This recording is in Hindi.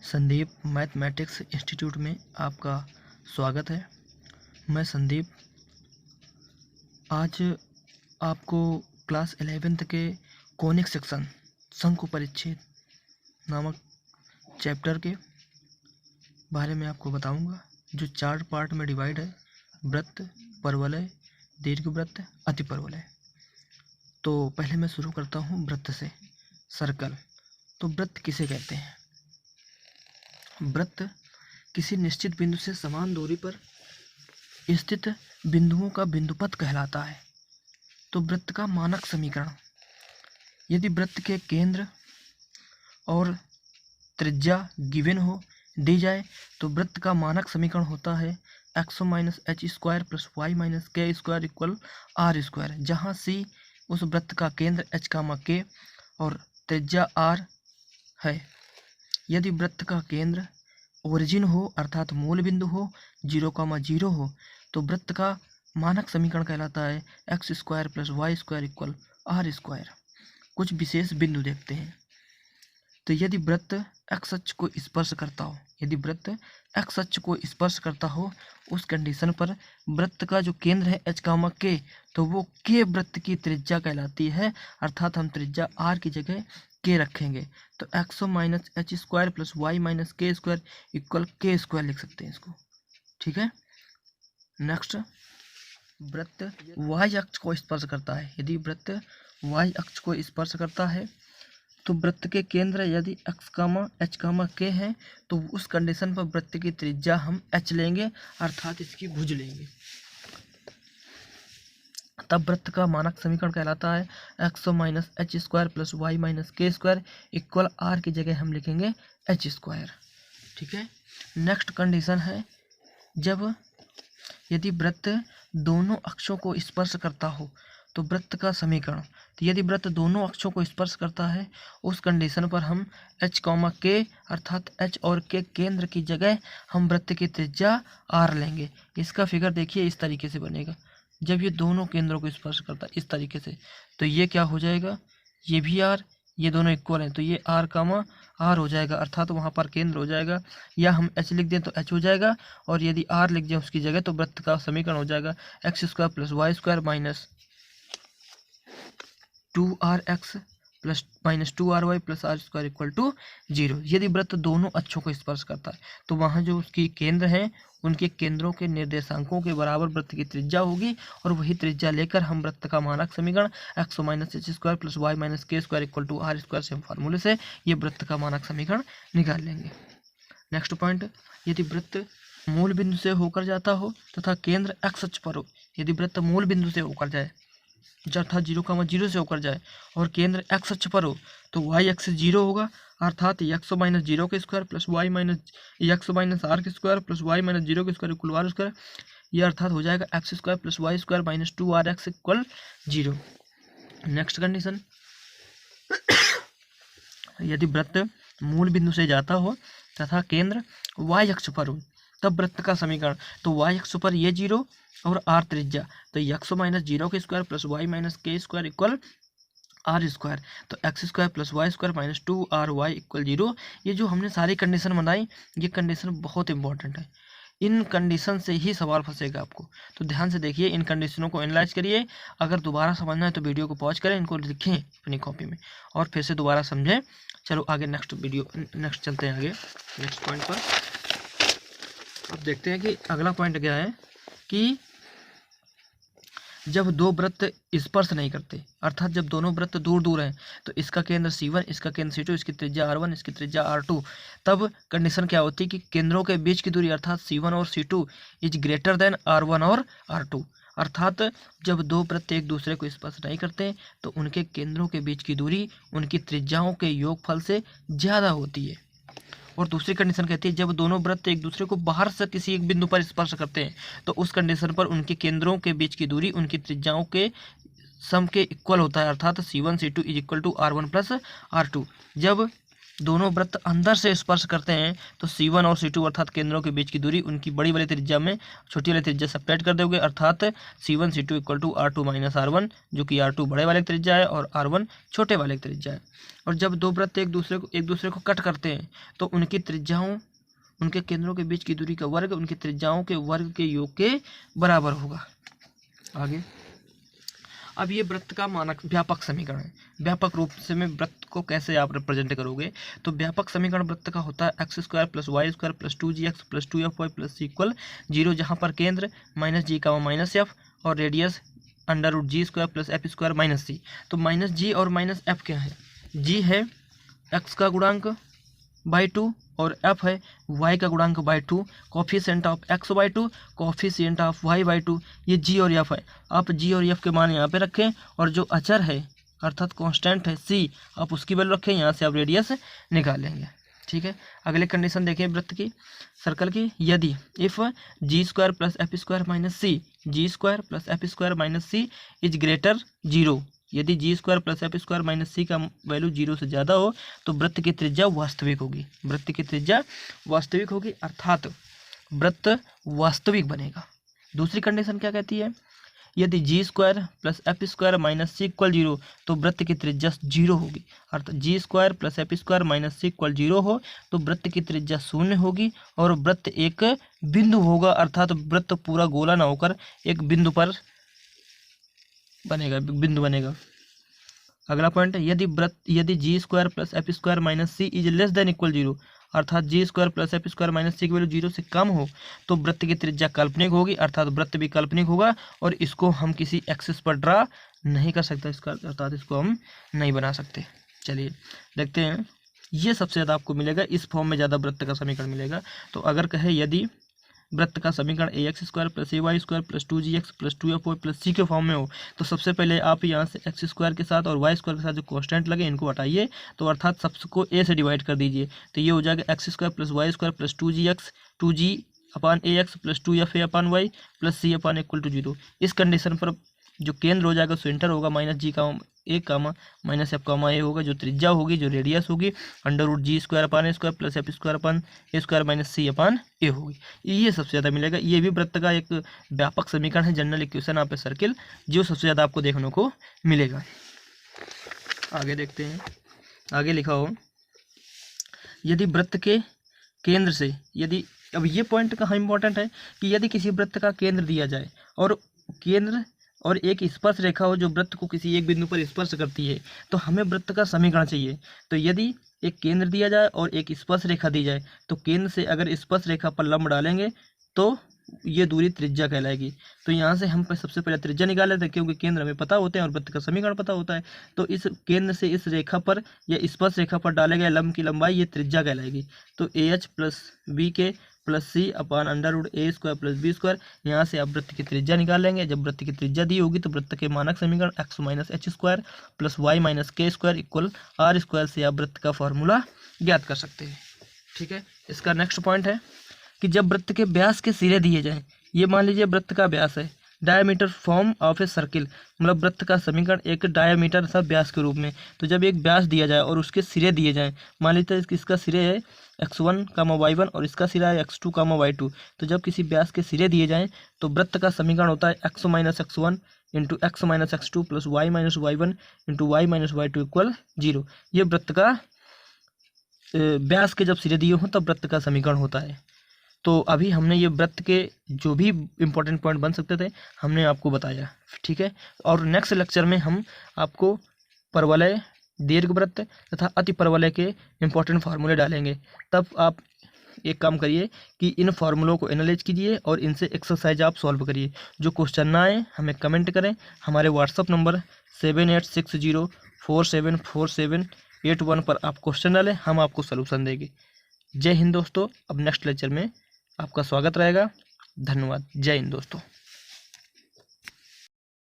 संदीप मैथमेटिक्स इंस्टीट्यूट में आपका स्वागत है। मैं संदीप आज आपको क्लास 11th के कॉनिक सेक्शन शंकु परिच्छेद नामक चैप्टर के बारे में आपको बताऊंगा, जो 4 पार्ट में डिवाइड है: वृत्त, परवलय, दीर्घवृत्त, अतिपरवलय। तो पहले मैं शुरू करता हूं वृत्त से। सर्कल। तो वृत्त किसे कहते हैं? वृत्त किसी निश्चित बिंदु से समान दूरी पर स्थित बिंदुओं का बिंदुपथ कहलाता है। तो वृत्त का मानक समीकरण: यदि वृत्त के केंद्र और त्रिज्या गिवन दी जाए तो वृत्त का मानक समीकरण होता है x minus H square plus Y minus K square equal R square, जहाँ c उस वृत्त का केंद्र h कामा k और त्रिज्या r है। यदि वृत्त का केंद्र ओरिजिन हो अर्थात मूल बिंदु हो 0,0 हो तो वृत्त का मानक समीकरण कहलाता है X square plus Y square equal R square. कुछ विशेष बिंदु देखते हैं। तो यदि वृत्त एक्स अक्ष को स्पर्श करता हो, यदि वृत्त एक्स अक्ष को स्पर्श करता हो, उस कंडीशन पर वृत्त का जो केंद्र है h कामा k, तो वो k वृत्त की त्रिज्या कहलाती है, अर्थात हम त्रिज्या r की जगह k रखेंगे। तो X minus H square plus Y minus K square equal K square लिख सकते हैं इसको। ठीक है। नेक्स्ट, वृत्त y अक्ष को स्पर्श करता है। यदि वृत्त y अक्ष को स्पर्श करता है तो वृत्त के केंद्र यदि x कामा h कामा k है तो उस कंडीशन पर वृत्त की त्रिज्या हम h लेंगे, अर्थात इसकी भुज लेंगे। तब वृत्त का मानक समीकरण कहलाता है X minus H square plus Y minus K square equal R की जगह हम लिखेंगे एच स्क्वायर। ठीक है। नेक्स्ट कंडीशन है जब यदि वृत्त दोनों अक्षों को स्पर्श करता हो तो वृत्त का समीकरण। तो यदि वृत्त दोनों अक्षों को स्पर्श करता है उस कंडीशन पर हम h कॉमा k अर्थात h और k केंद्र की जगह हम वृत्त की त्रिज्या r लेंगे। इसका फिगर देखिए, इस तरीके से बनेगा। जब ये दोनों केंद्रों को स्पर्श करता है इस तरीके से, तो ये क्या हो जाएगा, ये भी r, ये दोनों इक्वल हैं तो ये r कामा r हो जाएगा, अर्थात वहाँ पर केंद्र हो जाएगा। या हम h लिख दें तो h हो जाएगा, और यदि r लिख दें उसकी जगह तो वृत्त का समीकरण हो जाएगा X square plus Y square minus 2rx plus minus 2ry plus R square equal to 0। यदि वृत्त दोनों अक्षों को स्पर्श करता है तो वहाँ जो उसकी केंद्र हैं उनके केंद्रों के निर्देशांकों के बराबर वृत्त की त्रिज्या होगी, और वही त्रिज्या लेकर हम वृत्त का मानक समीकरण X minus H square plus Y minus K square equal to R square से फार्मूले से ये वृत्त का मानक समीकरण निकाल लेंगे। नेक्स्ट पॉइंट, यदि वृत्त मूल बिंदु से होकर जाता हो तथा केंद्र एक्स अक्ष पर हो, यदि वृत्त मूल बिंदु से होकर जाए अर्थात 0,0 से होकर जाए और केंद्र एक्स अक्ष पर हो तो वाई एक्स 0 होगा, अर्थात एक्स माइनस 0 के square plus Y minus X minus R के स्क्वायर प्लस वाई माइनस 0 के स्क्वायर इक्वल आर स्क्वायर। ये अर्थात हो जाएगा X square plus Y square minus 2rx equal 0। Next condition, यदि वृत्त मूल बिंदु से जाता हो तथा केंद्र वाई अक्ष पर हो तब वृत्त का समीकरण। तो वाई अक्ष पर ये 0 और आर त्रिज्या, तो एक्स माइनस 0 के square plus Y minus K square equal R square. तो X square plus Y square minus 2ry equal 0। ये जो हमने सारी कंडीशन बनाई ये कंडीशन बहुत इंपॉर्टेंट है, इन कंडीशन से ही सवाल फंसेगा आपको। तो ध्यान से देखिए, इन कंडीशनों को एनालाइज करिए। अगर दोबारा समझना है तो वीडियो को पॉज करें, इनको लिखें अपनी कॉपी में और फिर से दोबारा समझें। चलो आगे नेक्स्ट चलते हैं आगे नेक्स्ट पॉइंट पर। अब देखते हैं कि अगला पॉइंट क्या है कि जब दो वृत्त स्पर्श नहीं करते, अर्थात जब दोनों वृत्त दूर दूर हैं, तो इसका केंद्र C1 इसका केंद्र C2 इसकी त्रिज्या R1 इसकी त्रिज्या R2, तब कंडीशन क्या होती है कि केंद्रों के बीच की दूरी अर्थात C1 और C2 is greater than R1 और R2। अर्थात जब दो वृत्त एक दूसरे को स्पर्श नहीं करते तो उनके केंद्रों के बीच की दूरी उनकी त्रिज्याओं के योगफल से ज़्यादा होती है। और दूसरी कंडीशन कहती है जब दोनों वृत्त एक दूसरे को बाहर से किसी एक बिंदु पर स्पर्श करते हैं तो उस कंडीशन पर उनके केंद्रों के बीच की दूरी उनकी त्रिज्याओं के सम के इक्वल होता है, अर्थात C1 C2 is equal to R1 plus R2। जब दोनों वृत्त अंदर से स्पर्श करते हैं तो C1 और C2 अर्थात केंद्रों के बीच की दूरी उनकी बड़ी वाली त्रिज्या में छोटी वाली त्रिज्या सब्ट्रैक्ट कर दोगे, अर्थात C1 C2 equal to R2 minus R1, जो कि R2 बड़े वाले त्रिज्या है और R1 छोटे वाले त्रिज्या है। और जब दो वृत्त एक दूसरे को कट करते हैं तो उनकी त्रिज्याओं, उनके केंद्रों के बीच की दूरी का वर्ग उनकी त्रिज्याओं के वर्ग के योग के बराबर होगा। आगे अब ये वृत्त का मानक व्यापक समीकरण है। व्यापक रूप से में वृत्त को कैसे आप रिप्रेजेंट करोगे, तो व्यापक समीकरण वृत्त का होता है x² + y² + 2gx + 2fy + c = 0, जहाँ पर केंद्र -g, -f और रेडियस √g² + f² - c। तो -g और -f क्या है? g है x का गुणांक बाई 2 और f है y का गुणांक by 2, coefficient of x by 2, coefficient of y by 2। ये g और f है। आप g और f के मान यहाँ पे रखें और जो अचर है अर्थात कांस्टेंट है c, आप उसकी वैल्यू रखें। यहाँ से आप रेडियस निकाल लेंगे। ठीक है, अगले कंडीशन देखें वृत्त की, सर्कल की। यदि if g² + f² - c, g² + f² - c is greater 0, यदि g² + f² - c का वैल्यू 0 से ज़्यादा हो तो वृत्त की त्रिज्या वास्तविक होगी। वृत्त की त्रिज्या वास्तविक होगी अर्थात वृत्त वास्तविक बनेगा। दूसरी कंडीशन क्या कहती है? यदि g² + f² - c = 0 तो वृत्त की त्रिज्या 0 होगी। अर्थात g² + f² - c = 0 हो तो वृत्त की त्रिज्या 0 होगी और वृत्त एक बिंदु होगा, अर्थात वृत्त पूरा गोला ना होकर एक बिंदु पर बनेगा। अगला पॉइंट है, यदि g² + f² - c is less than equal 0, अर्थात g² + f² - c की वैल्यू 0 से कम हो तो वृत्त की त्रिज्या काल्पनिक होगी, अर्थात वृत्त भी काल्पनिक होगा और इसको हम किसी एक्सिस पर ड्रा नहीं कर सकते, अर्थात इसको हम नहीं बना सकते। चलिए देखते हैं, ये सबसे ज़्यादा आपको मिलेगा, इस फॉर्म में ज़्यादा वृत्त का समीकरण मिलेगा। तो अगर कहे यदि वृत्त का समीकरण ax² + ay² + 2gx + 2fy + c के फॉर्म में हो तो सबसे पहले आप यहाँ से x² के साथ और y² के साथ जो कांस्टेंट लगे इनको हटाइए, तो अर्थात सबको a से डिवाइड कर दीजिए। तो ये हो जाएगा x² + y² + 2gx 2g/ax + 2fa/y + c/= 0। इस कंडीशन पर जो केंद्र हो जाएगा सो एंटर होगा, -g, a, -f, a होगा, जो त्रिज्या होगी, जो रेडियस होगी √g² + f² - c/a होगी। ये सबसे ज़्यादा मिलेगा। ये भी वृत्त का एक व्यापक समीकरण है, general equation of a circle, जो सबसे ज़्यादा आपको देखने को मिलेगा। आगे देखते हैं, आगे लिखा हो, यदि वृत्त के केंद्र से, यदि, अब ये पॉइंट कहाँ इंपॉर्टेंट है कि यदि किसी वृत्त का केंद्र दिया जाए और केंद्र और एक स्पर्श रेखा हो जो वृत्त को किसी एक बिंदु पर स्पर्श करती है तो हमें वृत्त का समीकरण चाहिए। तो यदि एक केंद्र दिया जाए और एक स्पर्श रेखा दी जाए तो केंद्र से अगर स्पर्श रेखा पर लंब डालेंगे तो ये दूरी त्रिज्या कहलाएगी। तो यहाँ से हम सबसे पहले त्रिज्या निकाल लेते हैं, क्योंकि केंद्र हमें पता होते हैं और वृत्त का समीकरण पता होता है। तो इस केंद्र से इस रेखा पर या स्पर्श रेखा पर डाले गए लंब की लंबाई ये त्रिज्या कहलाएगी। तो AH + BK + c/√a² + b², यहाँ से आप वृत्त की त्रिज्या निकाल लेंगे। जब वृत्त की त्रिज्या दी होगी तो वृत्त के मानक समीकरण x - h² + y - k² = r² से आप वृत्त का फॉर्मूला ज्ञात कर सकते हैं। ठीक है, इसका नेक्स्ट पॉइंट है कि जब वृत्त के व्यास के सिरे दिए जाएं, ये मान लीजिए वृत्त का व्यास है, diameter form of a circle, मतलब वृत्त का समीकरण एक डायमीटर था व्यास के रूप में। तो जब एक व्यास दिया जाए और उसके सिरे दिए जाएं, मान लीजिए इसका सिरे है x1, y1 और इसका सिरा है x2, y2। तो जब किसी व्यास के सिरे दिए जाएं तो वृत्त का समीकरण होता है x - x1 × x - x2 + y - y1 × y - y2 = 0। ये वृत्त का व्यास के जब सिरे दिए हों तब वृत्त का समीकरण होता है। तो अभी हमने ये वृत्त के जो भी इम्पोर्टेंट पॉइंट बन सकते थे हमने आपको बताया। ठीक है, और नेक्स्ट लेक्चर में हम आपको परवलय, दीर्घवृत्त तथा अति परवलय के इम्पोर्टेंट फार्मूले डालेंगे। तब आप एक काम करिए कि इन फार्मूलों को एनालाइज कीजिए और इनसे एक्सरसाइज आप सॉल्व करिए। जो क्वेश्चन ना आए हमें कमेंट करें। हमारे व्हाट्सअप नंबर 7860474781 पर आप क्वेश्चन डालें, हम आपको सलूशन देंगे। जय हिंद दोस्तों। अब नेक्स्ट लेक्चर में आपका स्वागत रहेगा। धन्यवाद। जय हिंद दोस्तों।